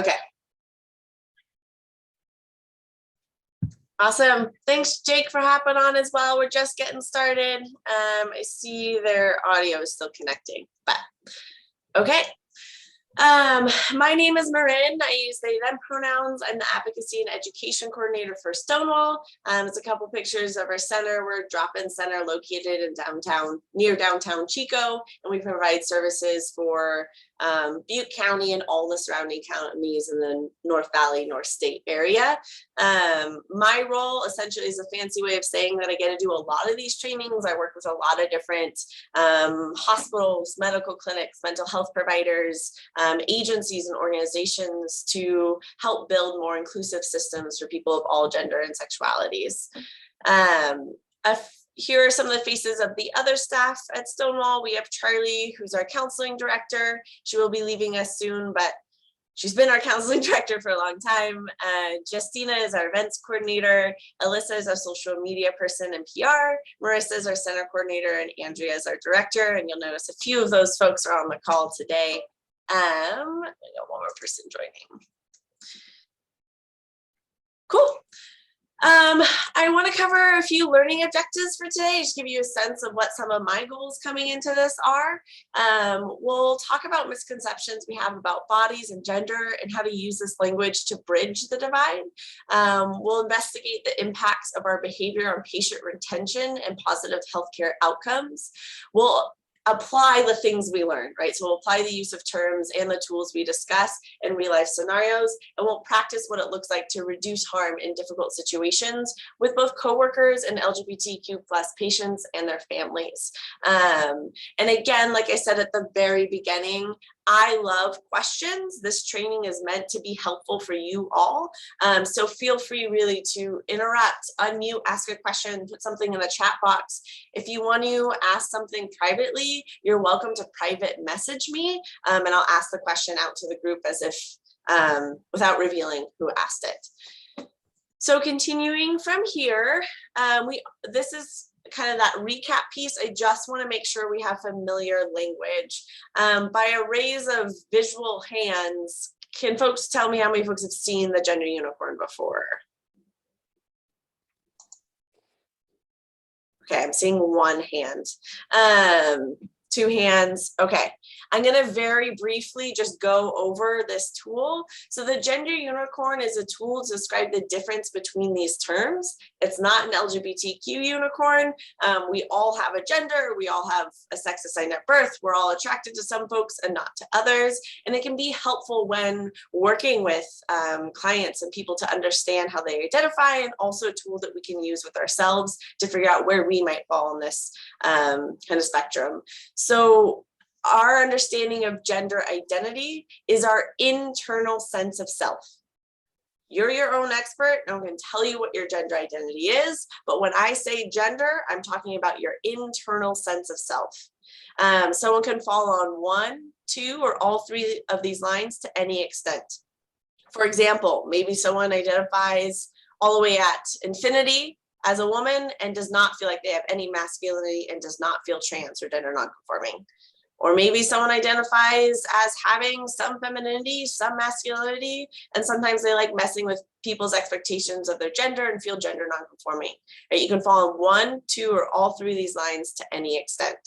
Okay. Awesome. Thanks, Jake, for hopping on as well. We're just getting started. I see their audio is still connecting, but okay. My name is Marin. I use they, them pronouns. I'm the advocacy and education coordinator for Stonewall. It's a couple pictures of our center. We're a drop-in center located in downtown, near downtown Chico, and we provide services for Butte County and all the surrounding counties in the North Valley, North State area. My role essentially is a fancy way of saying that I get to do a lot of these trainings. I work with a lot of different hospitals, medical clinics, mental health providers, agencies and organizations to help build more inclusive systems for people of all gender and sexualities. Here are some of the faces of the other staff at Stonewall. We have Charlie, who's our counseling director. She will be leaving us soon, but she's been our counseling director for a long time. Justina is our events coordinator. Alyssa is our social media person and PR. Marissa is our center coordinator, and Andrea is our director. And you'll notice a few of those folks are on the call today. I got one more person joining. Cool. I want to cover a few learning objectives for today, just give you a sense of what some of my goals coming into this are. We'll talk about misconceptions we have about bodies and gender and how to use this language to bridge the divide. We'll investigate the impacts of our behavior on patient retention and positive healthcare outcomes. We'll apply the things we learned, right? So we'll apply the use of terms and the tools we discuss in real life scenarios, and we'll practice what it looks like to reduce harm in difficult situations with both coworkers and LGBTQ+ patients and their families. And again, like I said at the very beginning, I love questions. This training is meant to be helpful for you all. So feel free really to interrupt, unmute, ask a question, put something in the chat box. If you want to ask something privately, you're welcome to private message me, and I'll ask the question out to the group as if, without revealing who asked it. So continuing from here, this is kind of that recap piece. I just want to make sure we have familiar language. By a raise of visual hands, can folks tell me how many folks have seen the gender unicorn before? Okay, I'm seeing one hand. Two hands. Okay, I'm going to very briefly just go over this tool. So the gender unicorn is a tool to describe the difference between these terms. It's not an LGBTQ unicorn. We all have a gender. We all have a sex assigned at birth. We're all attracted to some folks and not to others. And it can be helpful when working with clients and people to understand how they identify, and also a tool that we can use with ourselves to figure out where we might fall on this kind of spectrum. So our understanding of gender identity is our internal sense of self. You're your own expert, and I'm going to tell you what your gender identity is. But when I say gender, I'm talking about your internal sense of self. Someone can fall on one, two, or all three of these lines to any extent. For example, maybe someone identifies all the way at infinity as a woman and does not feel like they have any masculinity and does not feel trans or gender nonconforming. Or maybe someone identifies as having some femininity, some masculinity, and sometimes they like messing with people's expectations of their gender and feel gender nonconforming. Right? You can fall on one, two, or all three of these lines to any extent.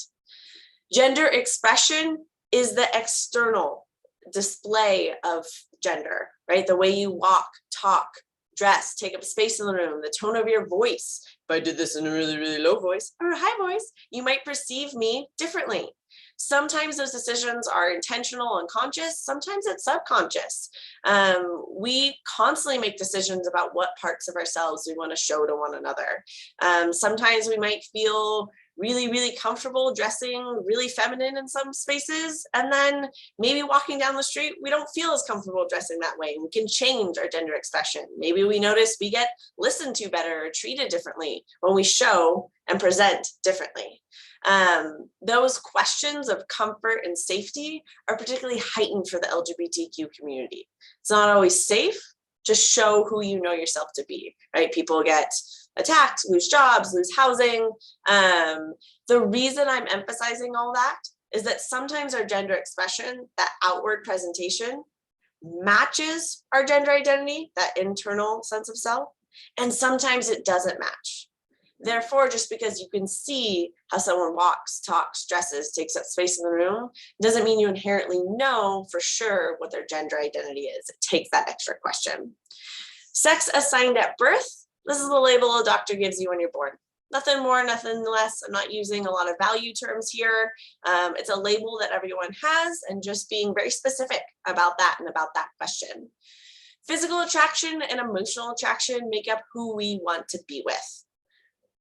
Gender expression is the external display of gender, right? The way you walk, talk, dress, take up space in the room, the tone of your voice. If I did this in a really, really low voice or a high voice, you might perceive me differently. Sometimes those decisions are intentional and conscious. Sometimes it's subconscious. We constantly make decisions about what parts of ourselves we want to show to one another. Sometimes we might feel really, really comfortable dressing really feminine in some spaces. And then maybe walking down the street, we don't feel as comfortable dressing that way. We can change our gender expression. Maybe we notice we get listened to better or treated differently when we show and present differently. Those questions of comfort and safety are particularly heightened for the LGBTQ community. It's not always safe. Just show who you know yourself to be, right? People get attacked, lose jobs, lose housing. The reason I'm emphasizing all that is that sometimes our gender expression, that outward presentation, matches our gender identity, that internal sense of self, and sometimes it doesn't match. Therefore, just because you can see how someone walks, talks, dresses, takes up space in the room, doesn't mean you inherently know for sure what their gender identity is. It takes that extra question. Sex assigned at birth. This is the label a doctor gives you when you're born. Nothing more, nothing less. I'm not using a lot of value terms here. It's a label that everyone has, and just being very specific about that and about that question. Physical attraction and emotional attraction make up who we want to be with.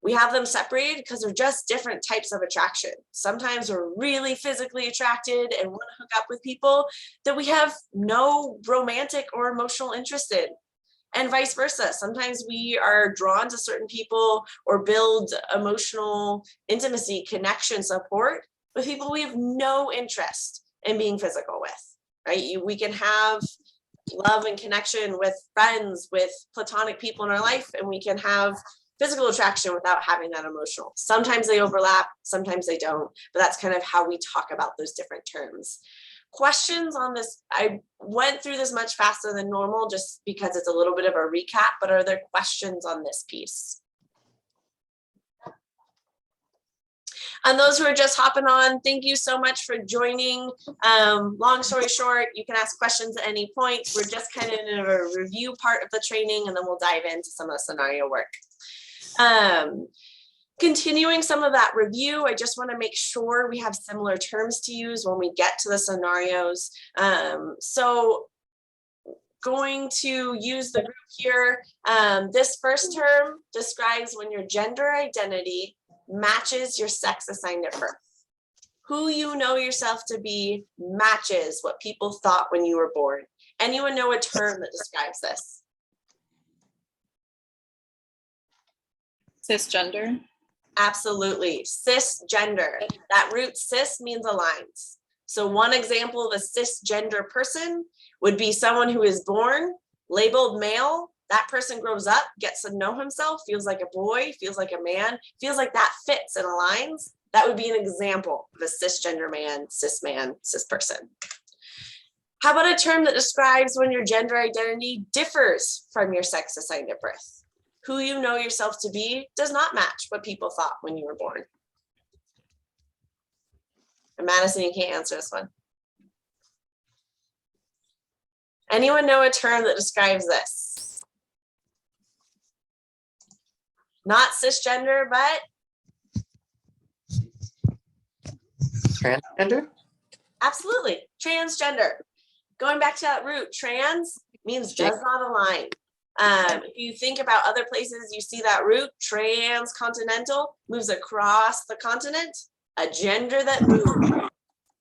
We have them separated because they're just different types of attraction. Sometimes we're really physically attracted and want to hook up with people that we have no romantic or emotional interest in. And vice versa. Sometimes we are drawn to certain people or build emotional intimacy, connection, support with people we have no interest in being physical with, right? We can have love and connection with friends, with platonic people in our life, and we can have physical attraction without having that emotional. Sometimes they overlap, sometimes they don't, but that's kind of how we talk about those different terms. Questions on this? I went through this much faster than normal just because it's a little bit of a recap, but are there questions on this piece? And those who are just hopping on, thank you so much for joining. Long story short, you can ask questions at any point. We're just kind of in a review part of the training, and then we'll dive into some of the scenario work. Continuing some of that review, I just want to make sure we have similar terms to use when we get to the scenarios. So going to use the group here. This first term describes when your gender identity matches your sex assigned at birth. Who you know yourself to be matches what people thought when you were born. Anyone know a term that describes this? Cisgender. Absolutely, cisgender. That root cis means aligns. So one example of a cisgender person would be someone who is born, labeled male. That person grows up, gets to know himself, feels like a boy, feels like a man, feels like that fits and aligns. That would be an example of a cisgender man, cis person. How about a term that describes when your gender identity differs from your sex assigned at birth? Who you know yourself to be does not match what people thought when you were born. And Madison, you can't answer this one. Anyone know a term that describes this? Not cisgender, but? Transgender? Absolutely, transgender. Going back to that root, trans means does not align. If you think about other places, you see that root, transcontinental, moves across the continent, a gender that moves.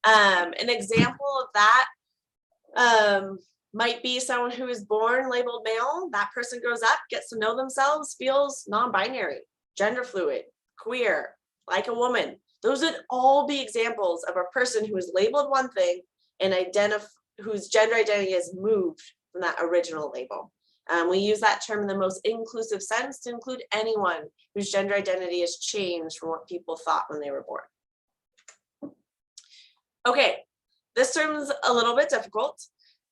An example of that might be someone who is born labeled male. That person grows up, gets to know themselves, feels non-binary, gender fluid, queer, like a woman. Those would all be examples of a person who is labeled one thing and whose gender identity has moved from that original label. We use that term in the most inclusive sense to include anyone whose gender identity has changed from what people thought when they were born. Okay, this term is a little bit difficult.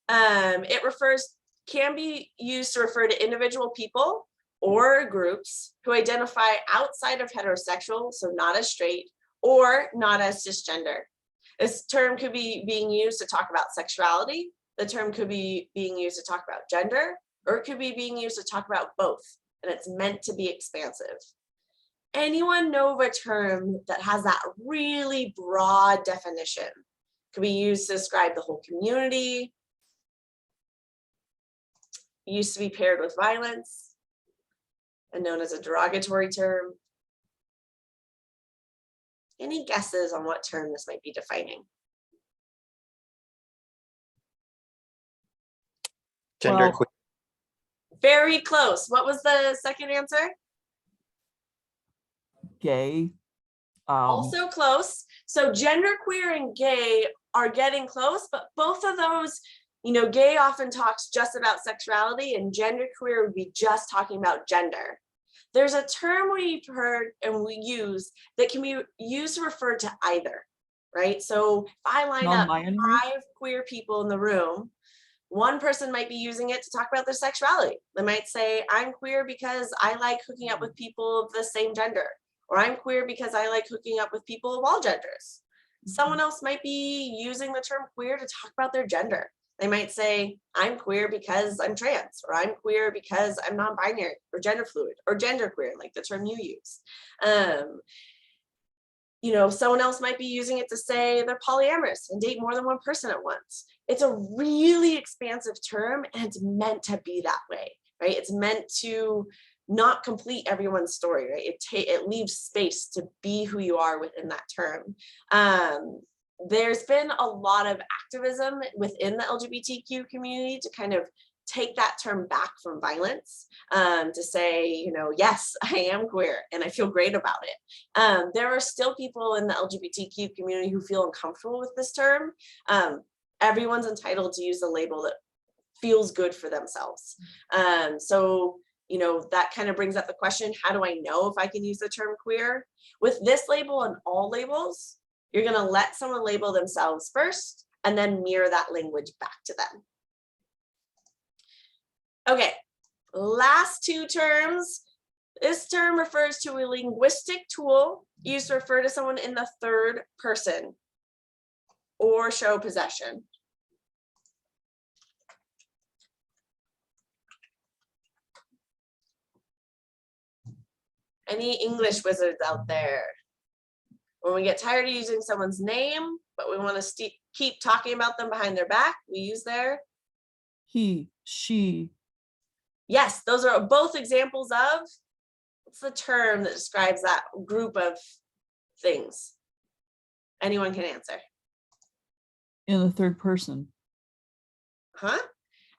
It can be used to refer to individual people or groups who identify outside of heterosexual, so not as straight, or not as cisgender. This term could be being used to talk about sexuality. The term could be being used to talk about gender, or it could be being used to talk about both, and it's meant to be expansive. Anyone know of a term that has that really broad definition? Could be used to describe the whole community. It used to be paired with violence and known as a derogatory term. Any guesses on what term this might be defining? Gender Well, Very close. What was the second answer? gay. Also close. So genderqueer and gay are getting close, but both of those, gay often talks just about sexuality, and genderqueer would be just talking about gender. There's a term we've heard and we use that can be used to refer to either, right? So if I line up Non-binary? 5 queer people in the room, One person might be using it to talk about their sexuality. They might say, I'm queer because I like hooking up with people of the same gender, or I'm queer because I like hooking up with people of all genders. Someone else might be using the term queer to talk about their gender. They might say, I'm queer because I'm trans, or I'm queer because I'm non-binary, or gender fluid, or genderqueer, like the term you use. You know, someone else might be using it to say they're polyamorous and date more than one person at once. It's a really expansive term, and it's meant to be that way, right? It's meant to not complete everyone's story, right? It leaves space to be who you are within that term. There's been a lot of activism within the LGBTQ community to kind of take that term back from violence, to say, you know, yes, I am queer and I feel great about it. There are still people in the LGBTQ community who feel uncomfortable with this term. Everyone's entitled to use a label that feels good for themselves. So, you know, that kind of brings up the question, how do I know if I can use the term queer? With this label and all labels, you're going to let someone label themselves first and then mirror that language back to them. Okay, last two terms. This term refers to a linguistic tool used to refer to someone in the third person or show possession. Any English wizards out there? When we get tired of using someone's name, but we want to keep talking about them behind their back, we use their he, she. Yes, those are both examples of, what's the term that describes that group of things? Anyone can answer. In the third person. Huh?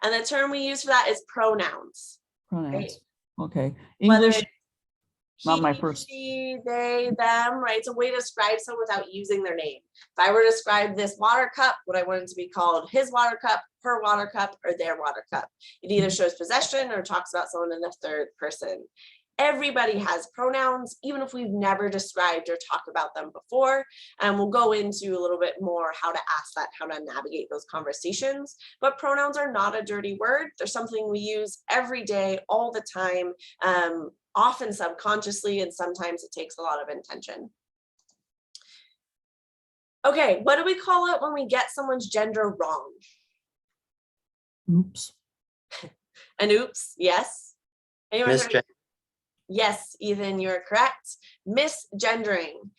And the term we use for that is pronouns. Pronouns. Right? Okay. Whether English, it's not he, my first. she, they, them, right? It's a way to describe someone without using their name. If I were to describe this water cup, would I want it to be called his water cup, her water cup, or their water cup? It either shows possession or talks about someone in the third person. Everybody has pronouns, even if we've never described or talked about them before. And we'll go into a little bit more how to ask that, how to navigate those conversations. But pronouns are not a dirty word. They're something we use every day, all the time, often subconsciously, and sometimes it takes a lot of intention. Okay, what do we call it when we get someone's gender wrong? Oops. An oops, yes. Anyone heard? Misgender. Yes, Ethan, you're correct. Misgendering.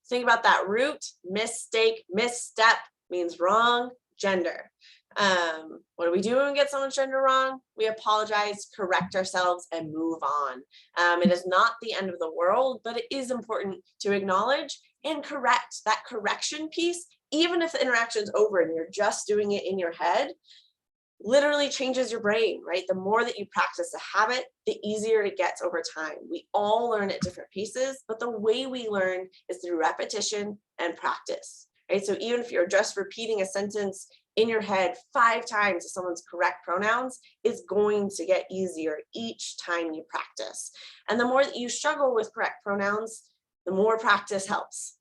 Think about that root. Mistake, misstep means wrong gender. What do we do when we get someone's gender wrong? We apologize, correct ourselves, and move on. It is not the end of the world, but it is important to acknowledge and correct. That correction piece, even if the interaction's over and you're just doing it in your head, literally changes your brain, right? The more that you practice a habit, the easier it gets over time. We all learn at different paces, but the way we learn is through repetition and practice, right? So even if you're just repeating a sentence in your head 5 times to someone's correct pronouns, it's going to get easier each time you practice. And the more that you struggle with correct pronouns, the more practice helps.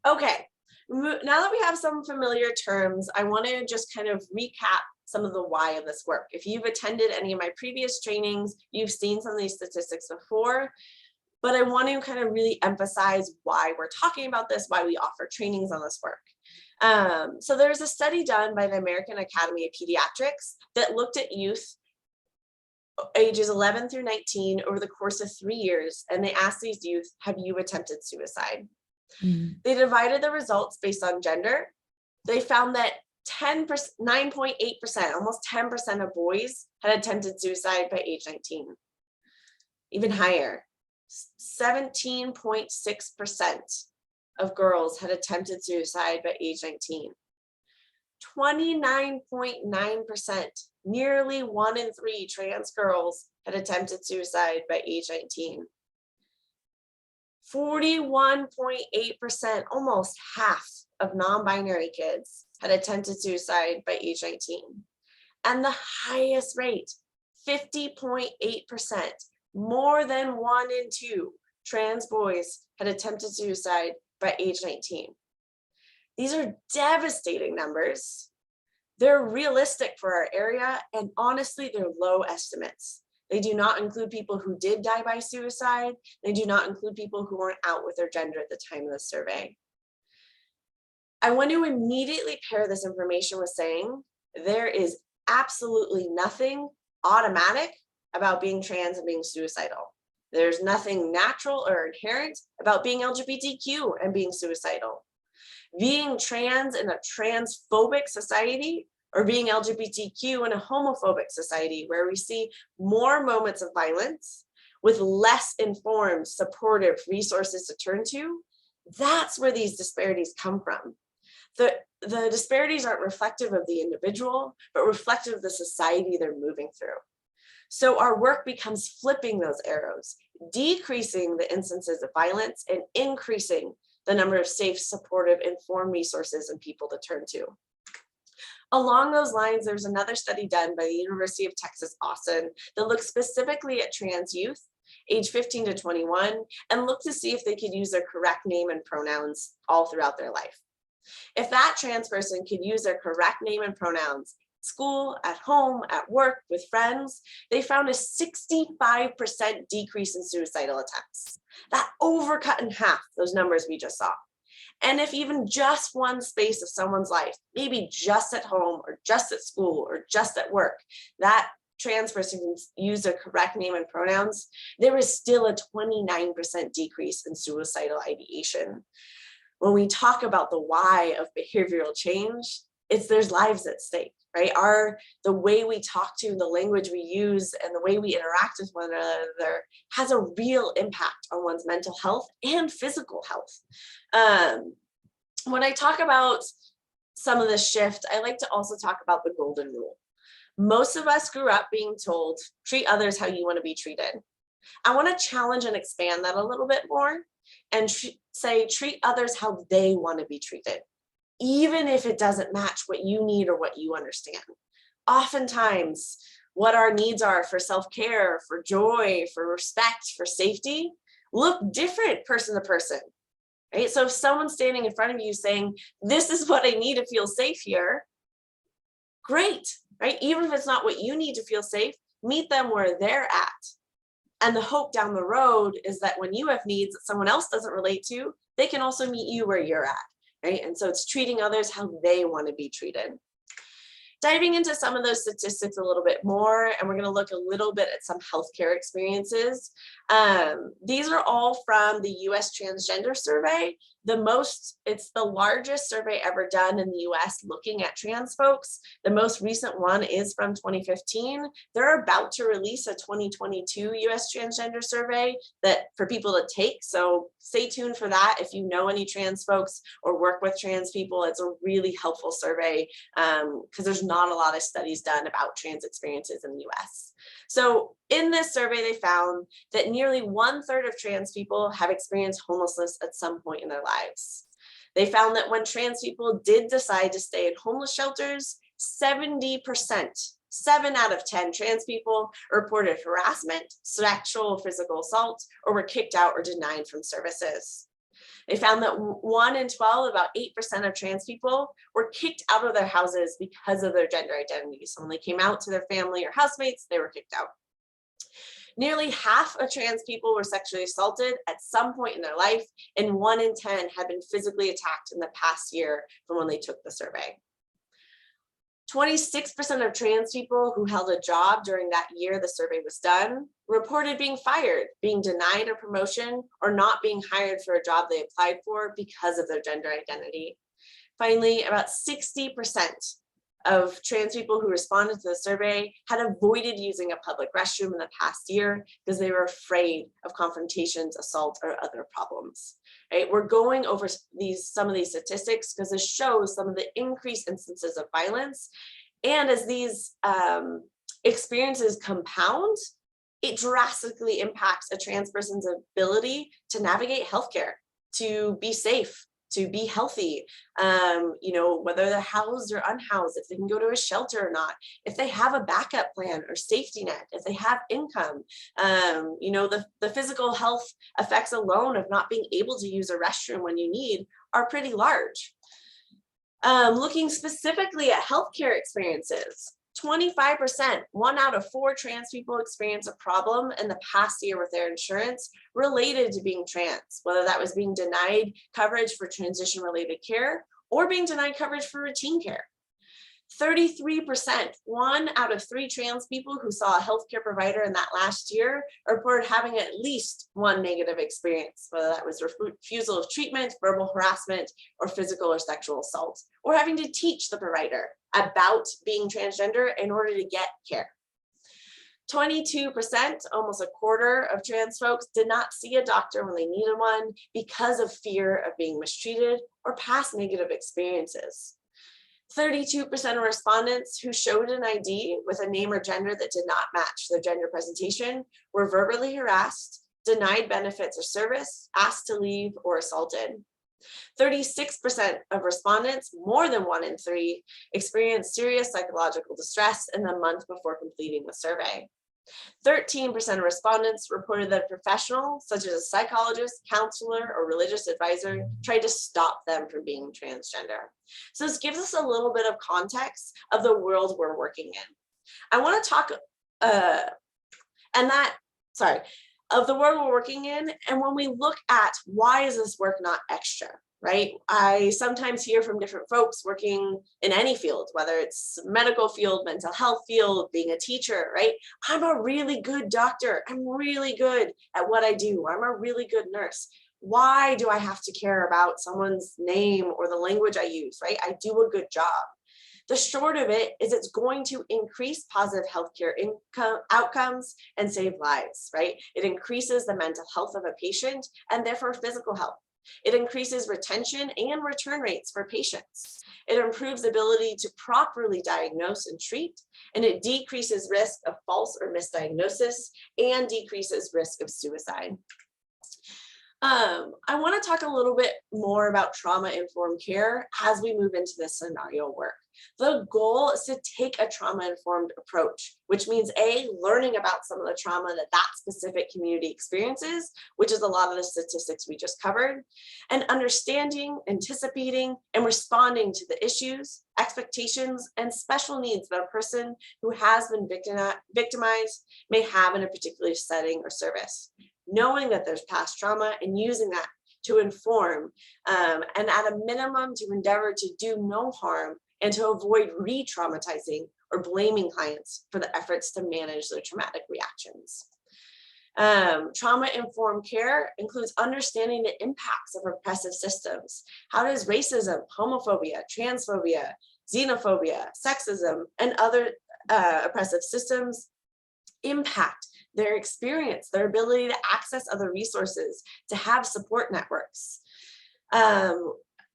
Okay. Now that we have some familiar terms, I want to just kind of recap some of the why of this work. If you've attended any of my previous trainings, you've seen some of these statistics before, but I want to kind of really emphasize why we're talking about this, why we offer trainings on this work. So there's a study done by the American Academy of Pediatrics that looked at youth ages 11 through 19 over the course of 3 years, and they asked these youth, have you attempted suicide? They divided the results based on gender. They found that 9.8%, almost 10% of boys had attempted suicide by age 19. Even higher, 17.6% of girls had attempted suicide by age 19. 29.9%, nearly 1 in 3 trans girls had attempted suicide by age 19. 41.8%, almost half of non-binary kids had attempted suicide by age 19. And the highest rate, 50.8%, more than 1 in 2 trans boys had attempted suicide by age 19. These are devastating numbers, They're realistic for our area, and honestly, they're low estimates. They do not include people who did die by suicide. They do not include people who weren't out with their gender at the time of the survey. I want to immediately pair this information with saying there is absolutely nothing automatic about being trans and being suicidal. There's nothing natural or inherent about being LGBTQ and being suicidal. Being trans in a transphobic society or being LGBTQ in a homophobic society where we see more moments of violence with less informed, supportive resources to turn to, that's where these disparities come from. The disparities aren't reflective of the individual, but reflective of the society they're moving through. So our work becomes flipping those arrows, decreasing the instances of violence and increasing the number of safe, supportive, informed resources and people to turn to. Along those lines, there's another study done by the University of Texas, Austin, that looks specifically at trans youth, age 15 to 21, and looked to see if they could use their correct name and pronouns all throughout their life. If that trans person could use their correct name and pronouns at school, at home, at work, with friends, they found a 65% decrease in suicidal attempts. That overcut in half those numbers we just saw. And if even just one space of someone's life, maybe just at home or just at school or just at work, that trans person can use their correct name and pronouns, there is still a 29% decrease in suicidal ideation. When we talk about the why of behavioral change, there's lives at stake, right? The way we talk to, the language we use, and the way we interact with one another has a real impact on one's mental health and physical health. When I talk about some of the shift, I like to also talk about the golden rule. Most of us grew up being told, treat others how you want to be treated. I want to challenge and expand that a little bit more and say, treat others how they want to be treated, even if it doesn't match what you need or what you understand. Oftentimes, what our needs are for self-care, for joy, for respect, for safety, look different person to person, right? So if someone's standing in front of you saying, this is what I need to feel safe here, great, right? Even if it's not what you need to feel safe, meet them where they're at. And the hope down the road is that when you have needs that someone else doesn't relate to, they can also meet you where you're at, right? And so it's treating others how they want to be treated. Diving into some of those statistics a little bit more, and we're going to look a little bit at some healthcare experiences. These are all from the US Transgender Survey. It's the largest survey ever done in the US looking at trans folks. The most recent one is from 2015. They're about to release a 2022 US Transgender Survey that for people to take. So stay tuned for that. If you know any trans folks or work with trans people, it's a really helpful survey because there's not a lot of studies done about trans experiences in the US. So in this survey, they found that nearly 1/3 of trans people have experienced homelessness at some point in their lives. They found that when trans people did decide to stay in homeless shelters, 70%, 7 out of 10 trans people reported harassment, sexual or physical assault, or were kicked out or denied from services. They found that 1 in 12, about 8% of trans people were kicked out of their houses because of their gender identity. So when they came out to their family or housemates, they were kicked out. Nearly half of trans people were sexually assaulted at some point in their life, and 1 in 10 had been physically attacked in the past year from when they took the survey. 26% of trans people who held a job during that year the survey was done reported being fired, being denied a promotion, or not being hired for a job they applied for because of their gender identity. Finally, about 60% of trans people who responded to the survey had avoided using a public restroom in the past year because they were afraid of confrontations, assault, or other problems. Right? We're going over some of these statistics because this shows some of the increased instances of violence. And as these experiences compound, it drastically impacts a trans person's ability to navigate healthcare, to be safe, to be healthy, whether they're housed or unhoused, if they can go to a shelter or not, if they have a backup plan or safety net, if they have income, the physical health effects alone of not being able to use a restroom when you need are pretty large. Looking specifically at healthcare experiences, 25%, 1 out of 4 trans people experience a problem in the past year with their insurance related to being trans, whether that was being denied coverage for transition-related care or being denied coverage for routine care. 33%, 1 out of 3 trans people who saw a healthcare provider in that last year reported having at least one negative experience, whether that was refusal of treatment, verbal harassment, or physical or sexual assault, or having to teach the provider about being transgender in order to get care. 22%, almost a quarter of trans folks, did not see a doctor when they needed one because of fear of being mistreated or past negative experiences. 32% of respondents who showed an ID with a name or gender that did not match their gender presentation were verbally harassed, denied benefits or service, asked to leave, or assaulted. 36% of respondents, more than 1 in 3, experienced serious psychological distress in the month before completing the survey. 13% of respondents reported that a professional, such as a psychologist, counselor, or religious advisor, tried to stop them from being transgender. So this gives us a little bit of context of the world we're working in. I want to talk of the world we're working in, and when we look at why is this work not extra, right? I sometimes hear from different folks working in any field, whether it's medical field, mental health field, being a teacher, right? I'm a really good doctor. I'm really good at what I do. I'm a really good nurse. Why do I have to care about someone's name or the language I use, right? I do a good job. The short of it is it's going to increase positive healthcare outcomes and save lives, right? It increases the mental health of a patient and therefore physical health. It increases retention and return rates for patients. It improves the ability to properly diagnose and treat, and it decreases risk of false or misdiagnosis and decreases risk of suicide. I want to talk a little bit more about trauma-informed care as we move into this scenario work. The goal is to take a trauma-informed approach, which means learning about some of the trauma that specific community experiences, which is a lot of the statistics we just covered, and understanding, anticipating, and responding to the issues, expectations, and special needs that a person who has been victimized may have in a particular setting or service. Knowing that there's past trauma and using that to inform and at a minimum to endeavor to do no harm and to avoid re-traumatizing or blaming clients for the efforts to manage their traumatic reactions. Trauma-informed care includes understanding the impacts of repressive systems. How does racism, homophobia, transphobia, xenophobia, sexism, and other oppressive systems impact their experience, their ability to access other resources, to have support networks?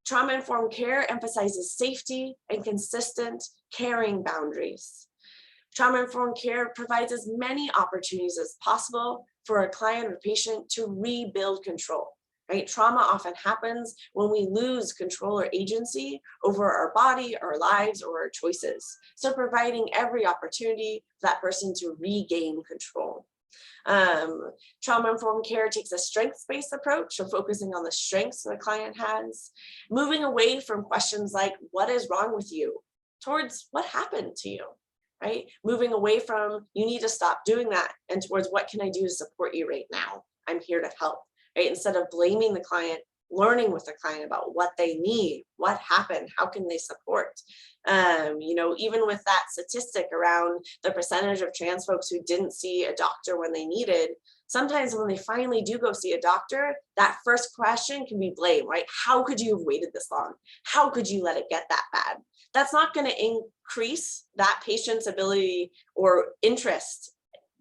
Trauma-informed care emphasizes safety and consistent caring boundaries. Trauma-informed care provides as many opportunities as possible for a client or patient to rebuild control, right? Trauma often happens when we lose control or agency over our body, our lives, or our choices. So providing every opportunity for that person to regain control. Trauma-informed care takes a strengths-based approach of focusing on the strengths the client has, moving away from questions like, what is wrong with you, towards what happened to you, right? Moving away from, you need to stop doing that, and towards, what can I do to support you right now? I'm here to help, right? Instead of blaming the client, learning with the client about what they need, what happened, how can they support? Even with that statistic around the percentage of trans folks who didn't see a doctor when they needed, sometimes when they finally do go see a doctor, that first question can be blame, right? How could you have waited this long? How could you let it get that bad? That's not going to increase that patient's ability or interest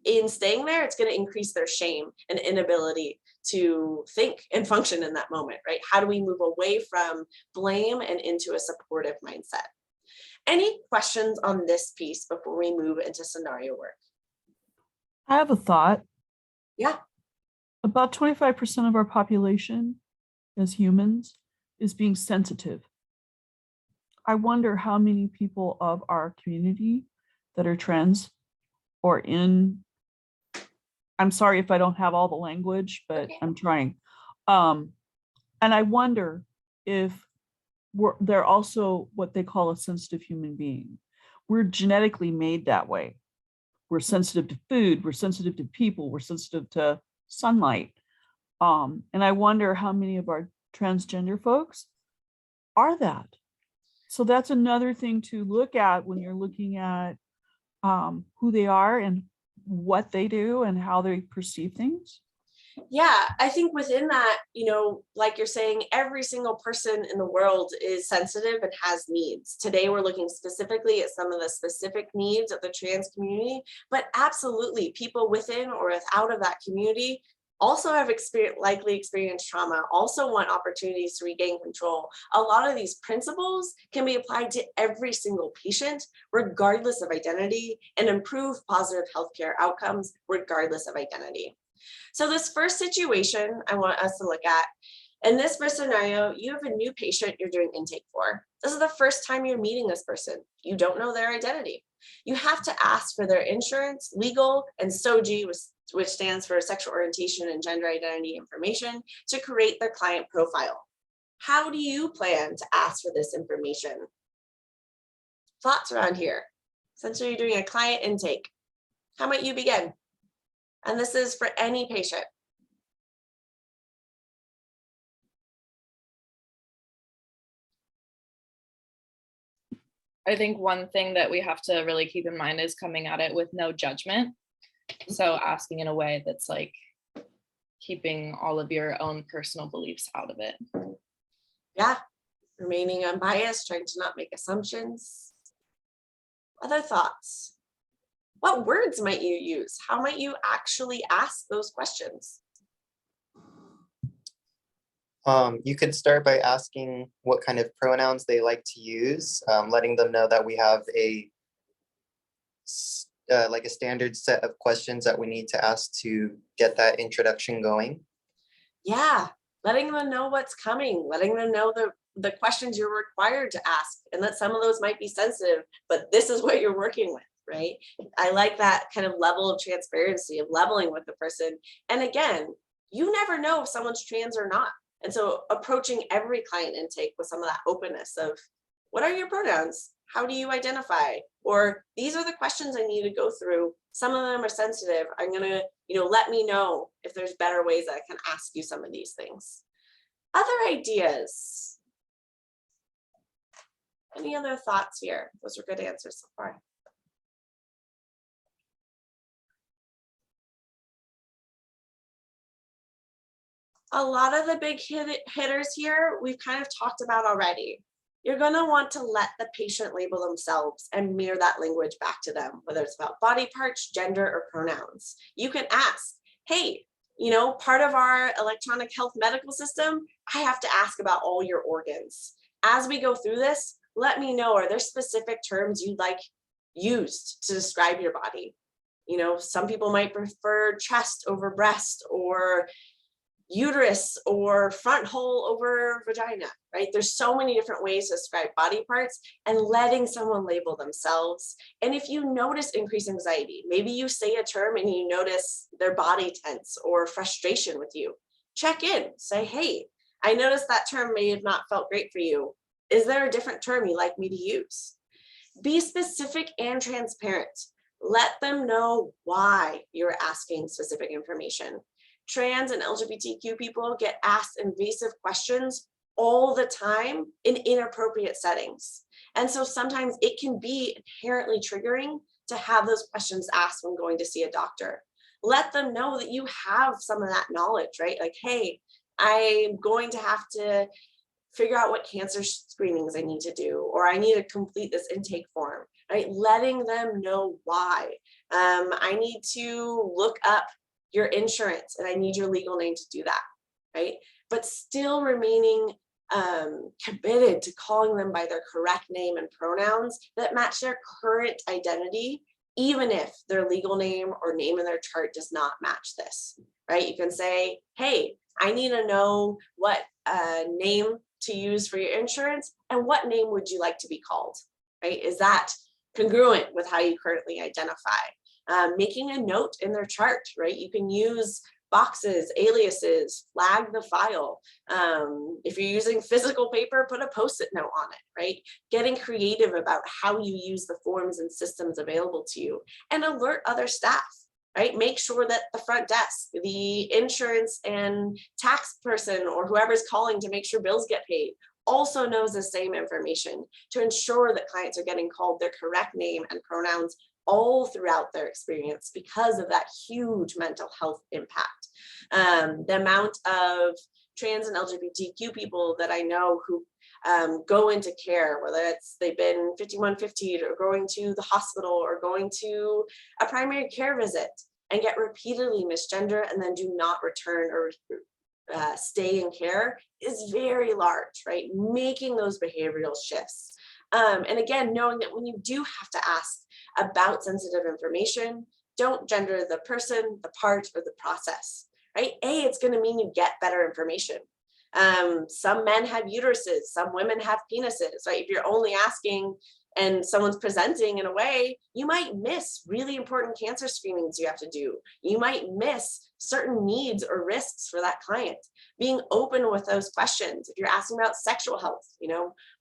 in staying there. It's going to increase their shame and inability to think and function in that moment, right? How do we move away from blame and into a supportive mindset? Any questions on this piece before we move into scenario work? I have a thought. Yeah. About 25% of our population as humans is being sensitive. I wonder how many people of our community that are trans or I'm sorry if I don't have all the language, but okay, I'm trying. And I wonder if they're also what they call a sensitive human being. We're genetically made that way. We're sensitive to food, we're sensitive to people, we're sensitive to sunlight. And I wonder how many of our transgender folks are that. So that's another thing to look at when you're looking at who they are and what they do and how they perceive things. Yeah, I think within that, like you're saying, every single person in the world is sensitive and has needs. Today, we're looking specifically at some of the specific needs of the trans community, but absolutely people within or out of that community also have likely experienced trauma, also want opportunities to regain control. A lot of these principles can be applied to every single patient, regardless of identity, and improve positive healthcare outcomes, regardless of identity. So this first situation I want us to look at, in this first scenario, you have a new patient you're doing intake for. This is the first time you're meeting this person. You don't know their identity. You have to ask for their insurance, legal, and SOGI, which stands for sexual orientation and gender identity information, to create their client profile. How do you plan to ask for this information? Thoughts around here? Essentially, you're doing a client intake. How might you begin? And this is for any patient. I think one thing that we have to really keep in mind is coming at it with no judgment. So asking in a way that's like keeping all of your own personal beliefs out of it. Yeah, remaining unbiased, trying to not make assumptions. Other thoughts? What words might you use? How might you actually ask those questions? You could start by asking what kind of pronouns they like to use, letting them know that we have like a standard set of questions that we need to ask to get that introduction going. Yeah, letting them know what's coming, letting them know the questions you're required to ask, and that some of those might be sensitive, but this is what you're working with, right? I like that kind of level of transparency, of leveling with the person. And again, you never know if someone's trans or not. And so approaching every client intake with some of that openness of, what are your pronouns? How do you identify? Or these are the questions I need to go through. Some of them are sensitive. I'm gonna, let me know if there's better ways that I can ask you some of these things. Other ideas? Any other thoughts here? Those are good answers so far. A lot of the big hitters here, we've kind of talked about already. You're going to want to let the patient label themselves and mirror that language back to them, whether it's about body parts, gender, or pronouns. You can ask, hey, part of our electronic health medical system, I have to ask about all your organs. As we go through this, let me know, are there specific terms you'd like used to describe your body? Some people might prefer chest over breast, or uterus, or front hole over vagina, right? There's so many different ways to describe body parts, and letting someone label themselves. And if you notice increased anxiety, maybe you say a term and you notice their body tense or frustration with you, check in, say, hey, I noticed that term may have not felt great for you. Is there a different term you'd like me to use? Be specific and transparent. Let them know why you're asking specific information. Trans and LGBTQ people get asked invasive questions all the time in inappropriate settings. And so sometimes it can be inherently triggering to have those questions asked when going to see a doctor. Let them know that you have some of that knowledge, right? Like, hey, I'm going to have to figure out what cancer screenings I need to do, or I need to complete this intake form, right? Letting them know why. I need to look up your insurance and I need your legal name to do that, right? But still remaining committed to calling them by their correct name and pronouns that match their current identity, even if their legal name or name in their chart does not match this, right? You can say, hey, I need to know what name to use for your insurance, and what name would you like to be called, right? Is that congruent with how you currently identify? Making a note in their chart, right? You can use boxes, aliases, flag the file. If you're using physical paper, put a Post-it note on it, right? Getting creative about how you use the forms and systems available to you, and alert other staff, right? Make sure that the front desk, the insurance and tax person, or whoever's calling to make sure bills get paid, also knows the same information to ensure that clients are getting called their correct name and pronouns all throughout their experience because of that huge mental health impact. The amount of trans and LGBTQ people that I know who go into care, whether it's they've been 5150 or going to the hospital or going to a primary care visit and get repeatedly misgendered and then do not return or stay in care is very large, right? Making those behavioral shifts. And again, knowing that when you do have to ask about sensitive information, don't gender the person, the part, or the process, right? It's going to mean you get better information. Some men have uteruses, some women have penises, right? If you're only asking and someone's presenting in a way, you might miss really important cancer screenings you have to do. You might miss certain needs or risks for that client. Being open with those questions. If you're asking about sexual health,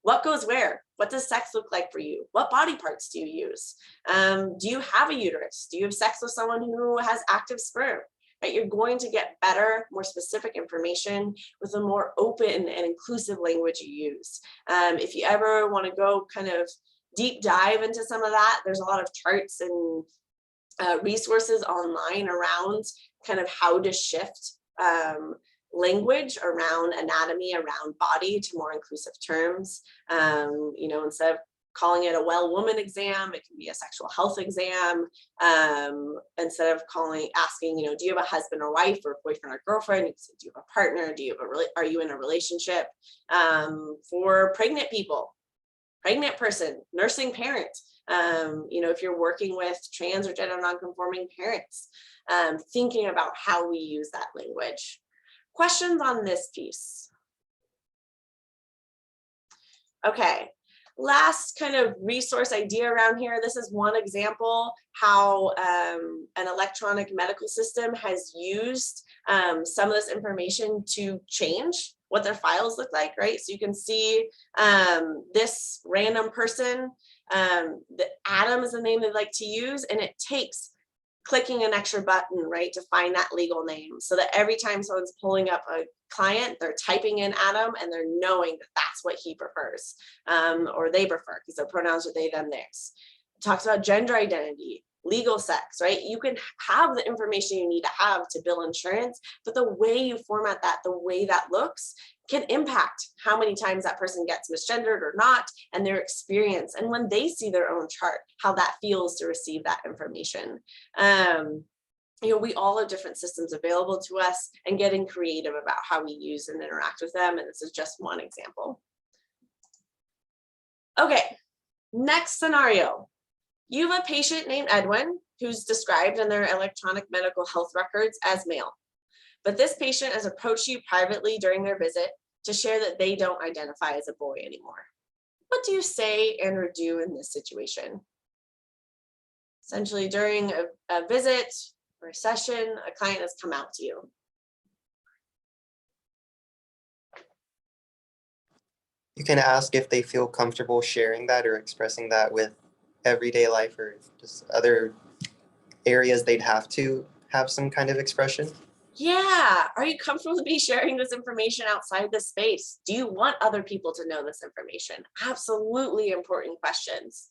what goes where? What does sex look like for you? What body parts do you use? Do you have a uterus? Do you have sex with someone who has active sperm? Right? You're going to get better, more specific information with a more open and inclusive language you use. If you ever want to go kind of deep dive into some of that, there's a lot of charts and resources online around kind of how to shift language around anatomy, around body to more inclusive terms. Instead of calling it a well woman exam, it can be a sexual health exam. Instead of asking, do you have a husband or wife or boyfriend or girlfriend? You say, do you have a partner? Are you in a relationship? For pregnant people, pregnant person, nursing parent, if you're working with trans or gender nonconforming parents, thinking about how we use that language. Questions on this piece? Okay, last kind of resource idea around here. This is one example how an electronic medical system has used some of this information to change what their files look like, right? So you can see this random person, the Adam is the name they like to use, and it takes clicking an extra button, right, to find that legal name, so that every time someone's pulling up a client, they're typing in Adam and they're knowing that that's what he prefers, or they prefer, because their pronouns are they, them, theirs. It talks about gender identity, legal sex, right? You can have the information you need to have to bill insurance, but the way you format that, the way that looks, can impact how many times that person gets misgendered or not, and their experience. And when they see their own chart, how that feels to receive that information. We all have different systems available to us, and getting creative about how we use and interact with them. And this is just one example. Okay, next scenario. You have a patient named Edwin who's described in their electronic medical health records as male. But this patient has approached you privately during their visit to share that they don't identify as a boy anymore. What do you say and or do in this situation? Essentially, during a visit or a session, a client has come out to you. You can ask if they feel comfortable sharing that or expressing that with everyday life or just other areas they'd have to have some kind of expression. Yeah, are you comfortable to be sharing this information outside this space? Do you want other people to know this information? Absolutely important questions.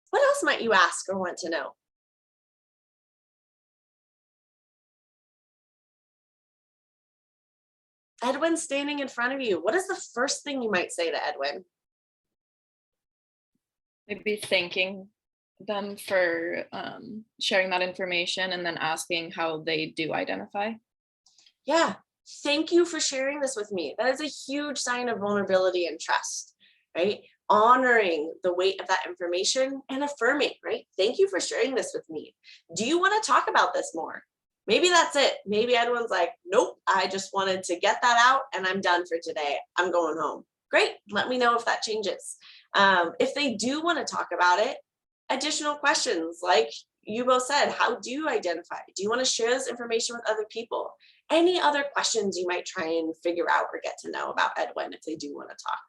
What else might you ask or want to know? Edwin's standing in front of you. What is the first thing you might say to Edwin? Maybe thanking them for sharing that information, and then asking how they do identify. Yeah, thank you for sharing this with me. That is a huge sign of vulnerability and trust, right? Honoring the weight of that information and affirming, right? Thank you for sharing this with me. Do you want to talk about this more? Maybe that's it. Maybe Edwin's like, nope, I just wanted to get that out and I'm done for today. I'm going home. Great. Let me know if that changes. If they do want to talk about it, additional questions like you both said, how do you identify? Do you want to share this information with other people? Any other questions you might try and figure out or get to know about Edwin if they do want to talk?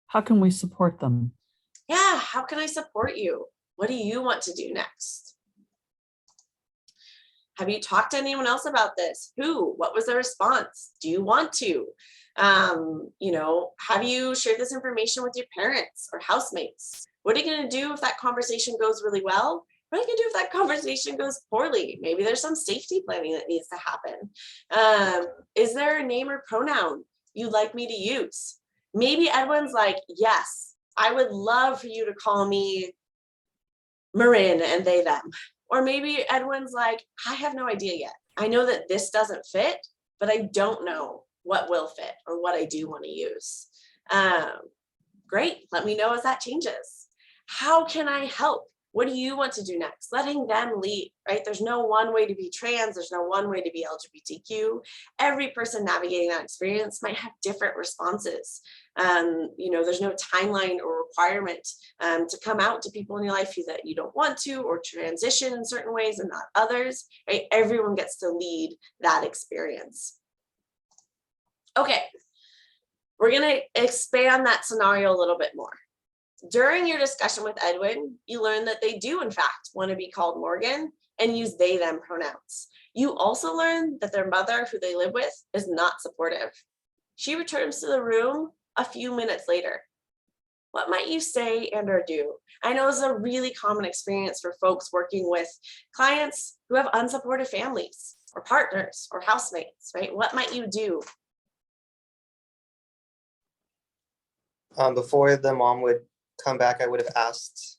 How can we support them? Yeah, how can I support you? What do you want to do next? Have you talked to anyone else about this? Who? What was the response? Do you want to? Have you shared this information with your parents or housemates? What are you going to do if that conversation goes really well? What are you going to do if that conversation goes poorly? Maybe there's some safety planning that needs to happen. Is there a name or pronoun you'd like me to use? Maybe Edwin's like, yes, I would love for you to call me Marin and they, them. Or maybe Edwin's like, I have no idea yet. I know that this doesn't fit, but I don't know what will fit or what I do want to use. Great, let me know as that changes. How can I help? What do you want to do next? Letting them lead, right? There's no one way to be trans. There's no one way to be LGBTQ. Every person navigating that experience might have different responses. There's no timeline or requirement to come out to people in your life that you don't want to, or transition in certain ways and not others, right? Everyone gets to lead that experience. Okay, we're gonna expand that scenario a little bit more. During your discussion with Edwin, you learn that they do in fact want to be called Morgan and use they, them pronouns. You also learn that their mother, who they live with, is not supportive. She returns to the room a few minutes later. What might you say and or do? I know it's a really common experience for folks working with clients who have unsupportive families or partners or housemates, right? What might you do? Before the mom would come back, I would have asked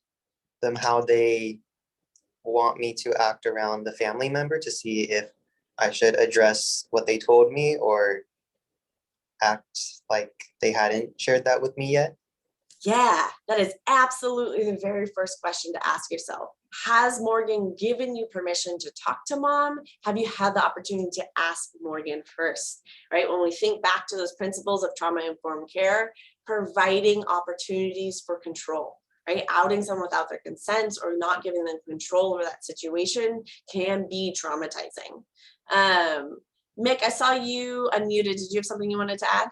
them how they want me to act around the family member to see if I should address what they told me or act like they hadn't shared that with me yet. Yeah, that is absolutely the very first question to ask yourself. Has Morgan given you permission to talk to mom? Have you had the opportunity to ask Morgan first, right? When we think back to those principles of trauma-informed care, providing opportunities for control, right? Outing someone without their consent or not giving them control over that situation can be traumatizing. Mick, I saw you unmuted. Did you have something you wanted to add?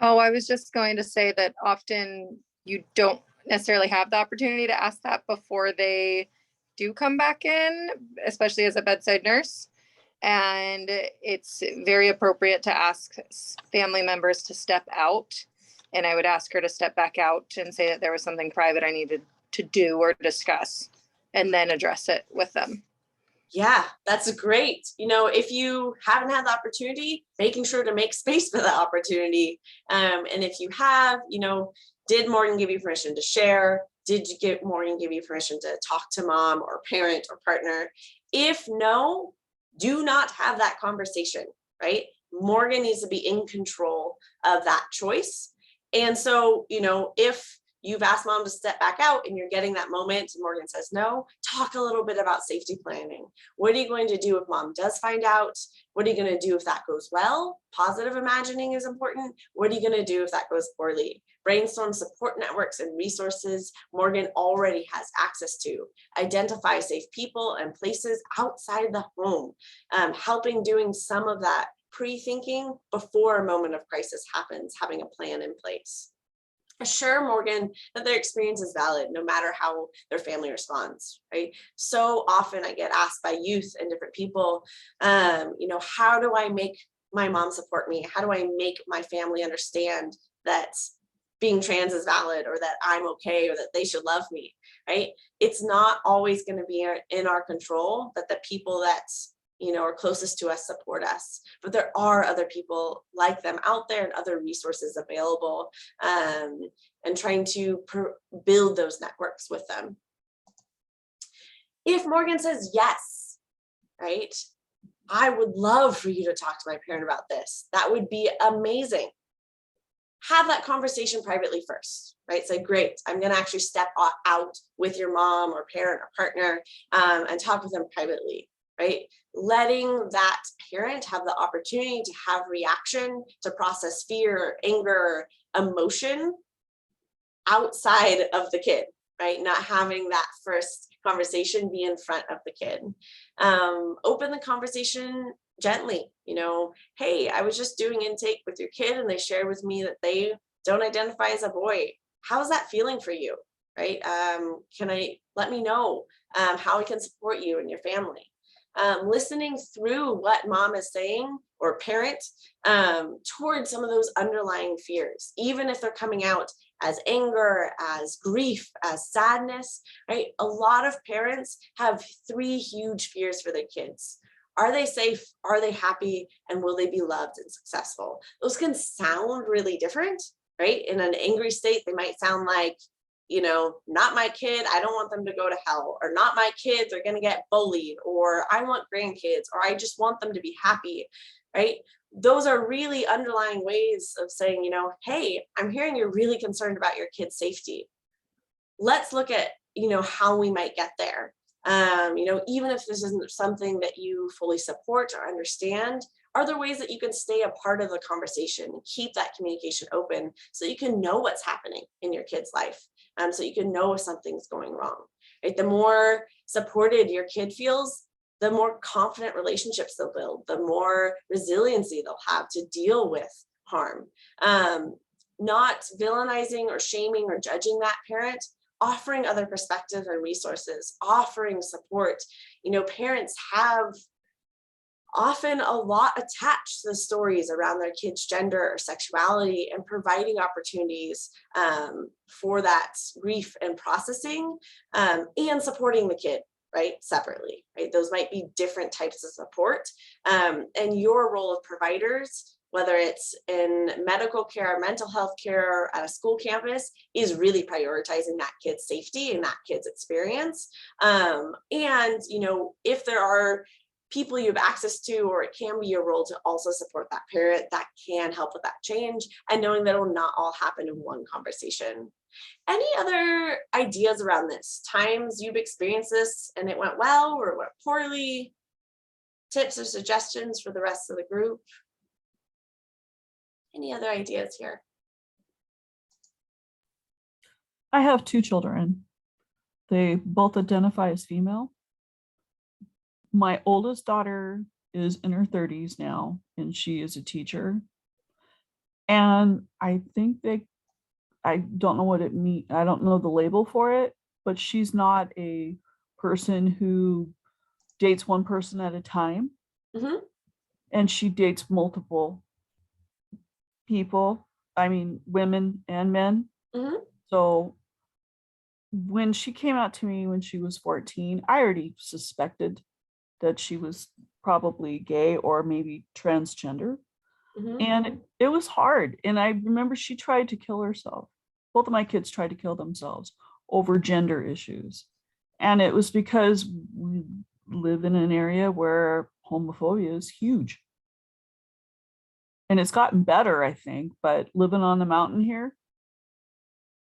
Oh, I was just going to say that often you don't necessarily have the opportunity to ask that before they do come back in, especially as a bedside nurse. And it's very appropriate to ask family members to step out. And I would ask her to step back out and say that there was something private I needed to do or discuss, and then address it with them. Yeah, that's great. If you haven't had the opportunity, making sure to make space for that opportunity. And if you have, did Morgan give you permission to share? Did Morgan give you permission to talk to mom or parent or partner? If no, do not have that conversation, right? Morgan needs to be in control of that choice. And so, if you've asked mom to step back out and you're getting that moment and Morgan says no, talk a little bit about safety planning. What are you going to do if mom does find out? What are you going to do if that goes well? Positive imagining is important. What are you going to do if that goes poorly? Brainstorm support networks and resources Morgan already has access to. Identify safe people and places outside the home, helping doing some of that pre-thinking before a moment of crisis happens, having a plan in place. Assure Morgan that their experience is valid, no matter how their family responds, right? So often I get asked by youth and different people, how do I make my mom support me? How do I make my family understand that being trans is valid, or that I'm okay, or that they should love me, right? It's not always going to be in our control that the people that are closest to us support us, but there are other people like them out there and other resources available, and trying to build those networks with them. If Morgan says yes, right, I would love for you to talk to my parent about this. That would be amazing. Have that conversation privately first, right? Say, great, I'm going to actually step out with your mom or parent or partner and talk with them privately, right? Letting that parent have the opportunity to have reaction, to process fear, anger, emotion outside of the kid, right? Not having that first conversation be in front of the kid. Open the conversation gently, hey, I was just doing intake with your kid and they shared with me that they don't identify as a boy. How's that feeling for you, right? Let me know how I can support you and your family. Listening through what mom is saying or parent towards some of those underlying fears, even if they're coming out as anger, as grief, as sadness, right? A lot of parents have 3 huge fears for their kids. Are they safe? Are they happy? And will they be loved and successful? Those can sound really different, right? In an angry state, they might sound like, not my kid, I don't want them to go to hell, or not my kids, they're going to get bullied, or I want grandkids, or I just want them to be happy, right? Those are really underlying ways of saying, hey, I'm hearing you're really concerned about your kid's safety. Let's look at, how we might get there. Even if this isn't something that you fully support or understand, are there ways that you can stay a part of the conversation and keep that communication open so you can know what's happening in your kid's life, so you can know if something's going wrong, right? The more supported your kid feels, the more confident relationships they'll build, the more resiliency they'll have to deal with harm. Not villainizing or shaming or judging that parent, offering other perspectives and resources, offering support. Parents have often a lot attached to the stories around their kids' gender or sexuality, and providing opportunities for that grief and processing, and supporting the kid, right, separately, right? Those might be different types of support. And your role of providers, whether it's in medical care, mental health care, at a school campus, is really prioritizing that kid's safety and that kid's experience. And, if there are people you have access to, or it can be your role to also support that parent, that can help with that change, and knowing that it will not all happen in one conversation. Any other ideas around this? Times you've experienced this and it went well or went poorly? Tips or suggestions for the rest of the group? Any other ideas here? I have 2 children. They both identify as female. My oldest daughter is in her 30s now, and she is a teacher. And I think I don't know what it means. I don't know the label for it, but she's not a person who dates one person at a time. Mm-hmm. And she dates multiple people. I mean, women and men. Mm-hmm. So when she came out to me when she was 14, I already suspected that she was probably gay or maybe transgender. Mm-hmm. And it was hard. And I remember she tried to kill herself. Both of my kids tried to kill themselves over gender issues. And it was because we live in an area where homophobia is huge. And it's gotten better, I think, but living on the mountain here,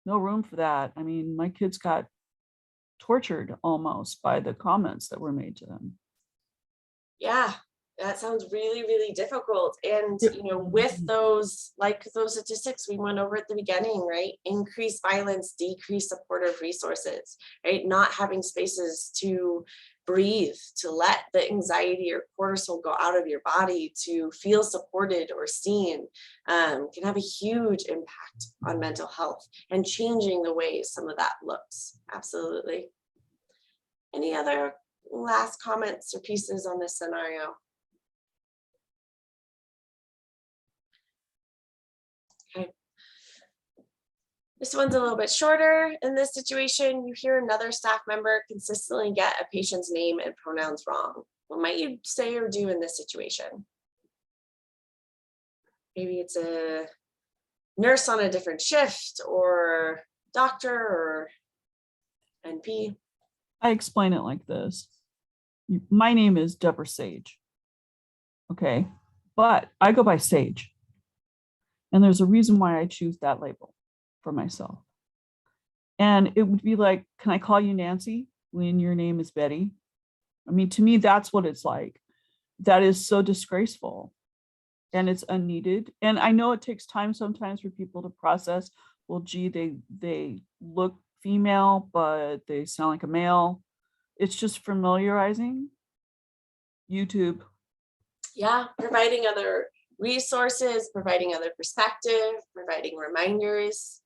no room for that. I mean, my kids got tortured almost by the comments that were made to them. Yeah, that sounds really, really difficult. And, Yep. With those statistics we went over at the beginning, right? Increased violence, decreased supportive resources, right? Not having spaces to breathe, to let the anxiety or cortisol go out of your body, to feel supported or seen, can have a huge impact on mental health and changing the way some of that looks. Absolutely. Any other last comments or pieces on this scenario? Okay. This one's a little bit shorter. In this situation, you hear another staff member consistently get a patient's name and pronouns wrong. What might you say or do in this situation? Maybe it's a nurse on a different shift, or doctor, or NP. I explain it like this. My name is Deborah Sage. Okay. But I go by Sage. And there's a reason why I choose that label for myself. And it would be like, can I call you Nancy when your name is Betty? I mean, to me, that's what it's like. That is so disgraceful and it's unneeded. And I know it takes time sometimes for people to process, well, gee, they look female, but they sound like a male. It's just familiarizing. YouTube. Yeah, providing other resources, providing other perspective, providing reminders,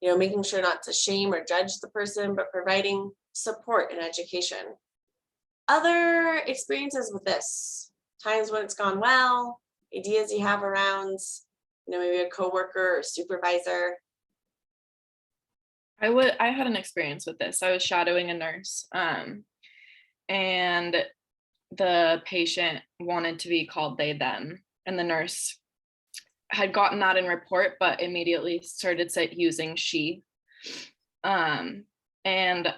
making sure not to shame or judge the person, but providing support and education. Other experiences with this, times when it's gone well, ideas you have around, maybe a coworker or supervisor. I had an experience with this. I was shadowing a nurse, and the patient wanted to be called they, them, and the nurse had gotten that in report, but immediately started using she. And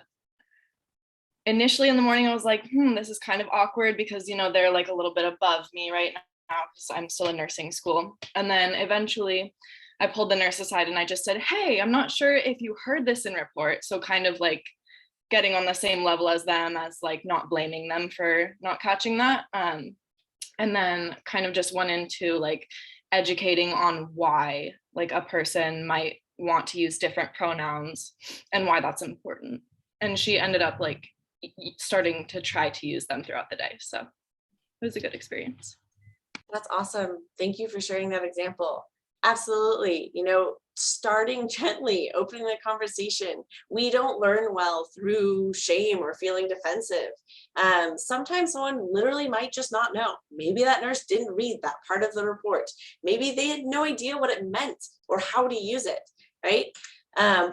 initially in the morning, I was like, this is kind of awkward because, they're like a little bit above me right now because I'm still in nursing school. And then eventually I pulled the nurse aside and I just said, hey, I'm not sure if you heard this in report. So kind of like getting on the same level as them, as like not blaming them for not catching that. And then kind of just went into like educating on why like a person might want to use different pronouns and why that's important. And she ended up like starting to try to use them throughout the day. So it was a good experience. That's awesome. Thank you for sharing that example. Absolutely. Starting gently, opening the conversation. We don't learn well through shame or feeling defensive. Sometimes someone literally might just not know. Maybe that nurse didn't read that part of the report. Maybe they had no idea what it meant or how to use it, right?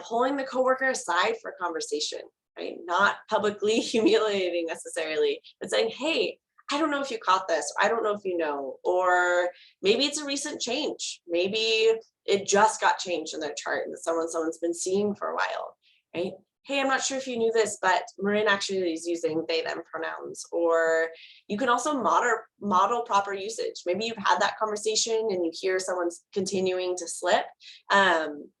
Pulling the coworker aside for a conversation, right? Not publicly humiliating necessarily, but saying, hey, I don't know if you caught this, or I don't know if you know, or maybe it's a recent change. Maybe it just got changed in their chart and someone's been seeing for a while, right? Hey, I'm not sure if you knew this, but Marin actually is using they, them pronouns. Or you can also model proper usage. Maybe you've had that conversation and you hear someone's continuing to slip.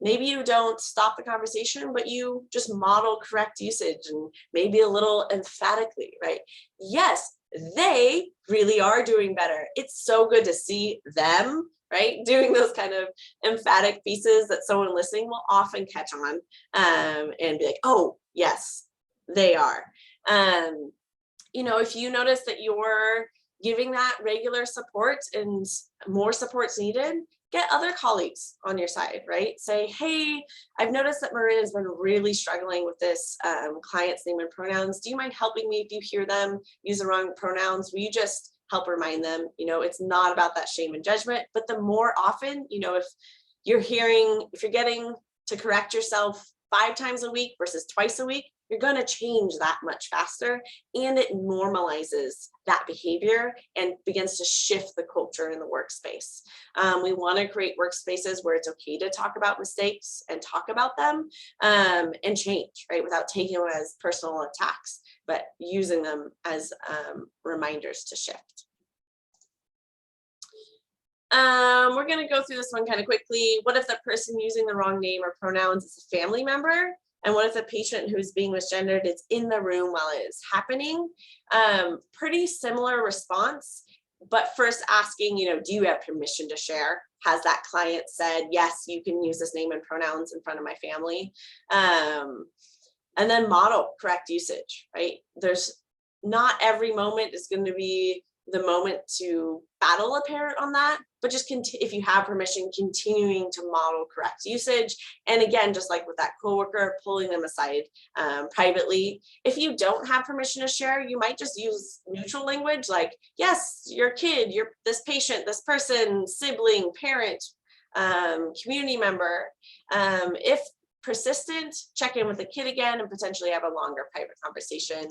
Maybe you don't stop the conversation, but you just model correct usage and maybe a little emphatically, right? Yes, they really are doing better. It's so good to see them, right, doing those kind of emphatic pieces that someone listening will often catch on, and be like, oh, yes, they are. If you notice that you're giving that regular support and more support's needed, get other colleagues on your side, right? Say, hey, I've noticed that Marin has been really struggling with this client's name and pronouns. Do you mind helping me if you hear them use the wrong pronouns? Will you just help remind them? It's not about that shame and judgment, but the more often, if you're getting to correct yourself 5 times a week versus twice a week, you're going to change that much faster, and it normalizes that behavior and begins to shift the culture in the workspace. We want to create workspaces where it's okay to talk about mistakes and talk about them, and change, right, without taking them as personal attacks, but using them as reminders to shift. We're going to go through this one kind of quickly. What if the person using the wrong name or pronouns is a family member? And what if the patient who's being misgendered is in the room while it is happening? Pretty similar response, but first asking, do you have permission to share? Has that client said, yes, you can use this name and pronouns in front of my family? And then model correct usage, right? There's not every moment is going to be the moment to battle a parent on that, but just if you have permission, continuing to model correct usage. And again, just like with that coworker, pulling them aside privately. If you don't have permission to share, you might just use neutral language like, yes, your kid, this patient, this person, sibling, parent, community member. If persistent, check in with the kid again and potentially have a longer private conversation.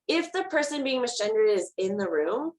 If the person being misgendered is in the room,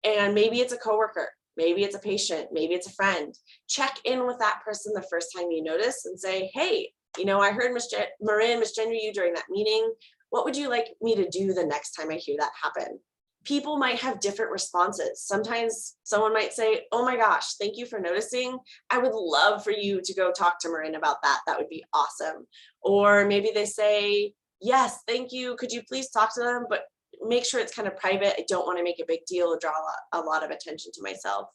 and maybe it's a coworker, maybe it's a patient, maybe it's a friend, check in with that person the first time you notice and say, hey, I heard Marin misgender you during that meeting. What would you like me to do the next time I hear that happen? People might have different responses. Sometimes someone might say, oh my gosh, thank you for noticing. I would love for you to go talk to Marin about that. That would be awesome. Or maybe they say, yes, thank you. Could you please talk to them? But make sure it's kind of private. I don't want to make a big deal or draw a lot of attention to myself.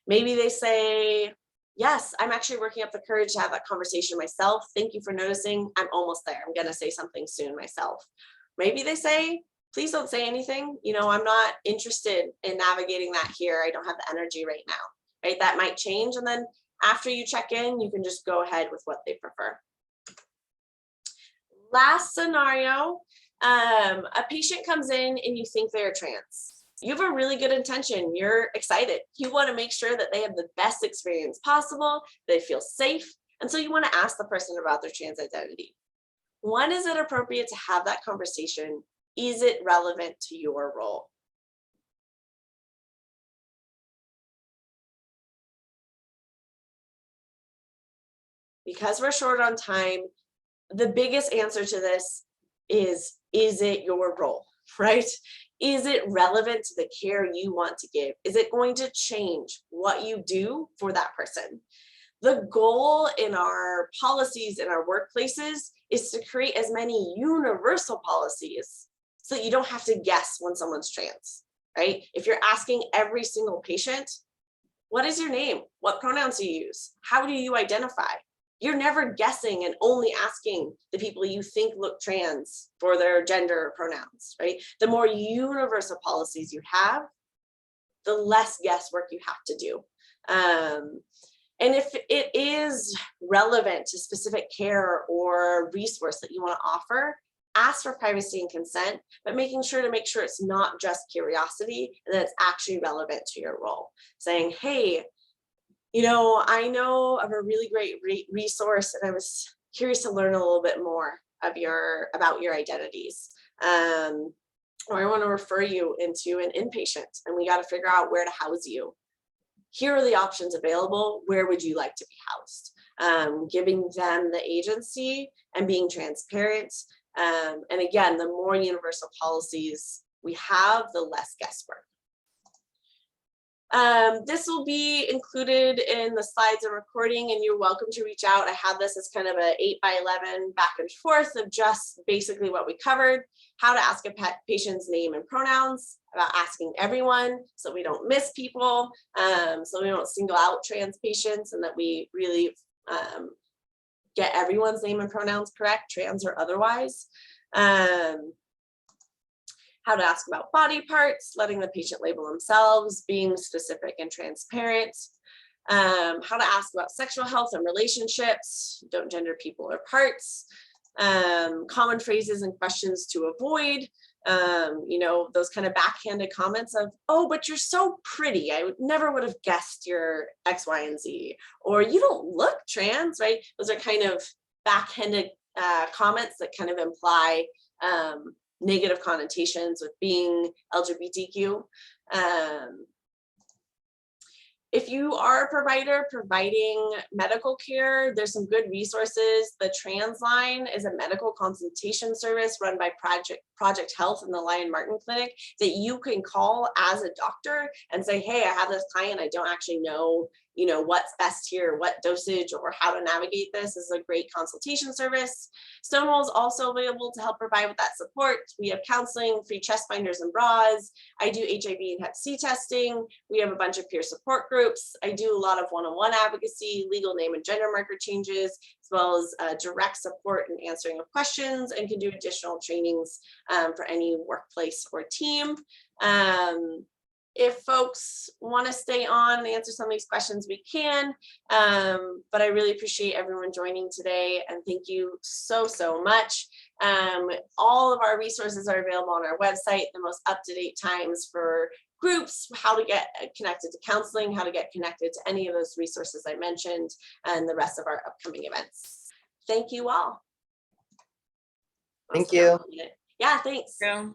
Maybe they say, Yes, I'm actually working up the courage to have that conversation myself. Thank you for noticing. I'm almost there. I'm going to say something soon myself. Maybe they say, please don't say anything. You know, I'm not interested in navigating that here. I don't have the energy right now, right? That might change. And then after you check in, you can just go ahead with what they prefer. Last scenario, a patient comes in and you think they're trans. You have a really good intention. You're excited. You want to make sure that they have the best experience possible, they feel safe. And so you want to ask the person about their trans identity. When is it appropriate to have that conversation? Is it relevant to your role? Because we're short on time, the biggest answer to this is it your role, right? Is it relevant to the care you want to give? Is it going to change what you do for that person? The goal in our policies in our workplaces is to create as many universal policies so that you don't have to guess when someone's trans, right? If you're asking every single patient, what is your name? What pronouns do you use? How do you identify? You're never guessing and only asking the people you think look trans for their gender pronouns, right? The more universal policies you have, the less guesswork you have to do. And if it is relevant to specific care or resource that you want to offer, ask for privacy and consent, but make sure it's not just curiosity and that it's actually relevant to your role. Saying, hey, you know, I know of a really great resource and I was curious to learn a little bit more about your identities. Or I want to refer you into an inpatient and we got to figure out where to house you. Here are the options available. Where would you like to be housed? Giving them the agency and being transparent. And again, the more universal policies we have, the less guesswork. This will be included in the slides and recording, and you're welcome to reach out. I have this as kind of a 8x11 back and forth of just basically what we covered, how to ask a patient's name and pronouns, about asking everyone so we don't miss people, so we don't single out trans patients, and that we really get everyone's name and pronouns correct, trans or otherwise. How to ask about body parts, letting the patient label themselves, being specific and transparent. How to ask about sexual health and relationships, don't gender people or parts. Common phrases and questions to avoid. You know, those kind of backhanded comments of, oh, but you're so pretty. I never would have guessed you're X, Y, and Z. Or you don't look trans, right? Those are kind of backhanded comments that kind of imply negative connotations with being LGBTQ. If you are a provider providing medical care, there's some good resources. The Trans Line is a medical consultation service run by Project Health in the Lion Martin Clinic that you can call as a doctor and say, hey, I have this client, I don't actually know, you know, what's best here, what dosage or how to navigate this. This is a great consultation service. Stonewall is also available to help provide with that support. We have counseling, free chest binders and bras. I do HIV and Hep C testing. We have a bunch of peer support groups. I do a lot of one-on-one advocacy, legal name and gender marker changes, as well as direct support and answering of questions, and can do additional trainings for any workplace or team. If folks want to stay on and answer some of these questions, we can, but I really appreciate everyone joining today, and thank you so, so much. All of our resources are available on our website, the most up-to-date times for groups, how to get connected to counseling, how to get connected to any of those resources I mentioned, and the rest of our upcoming events. Thank you all. Thank you. Yeah, thanks. Yeah.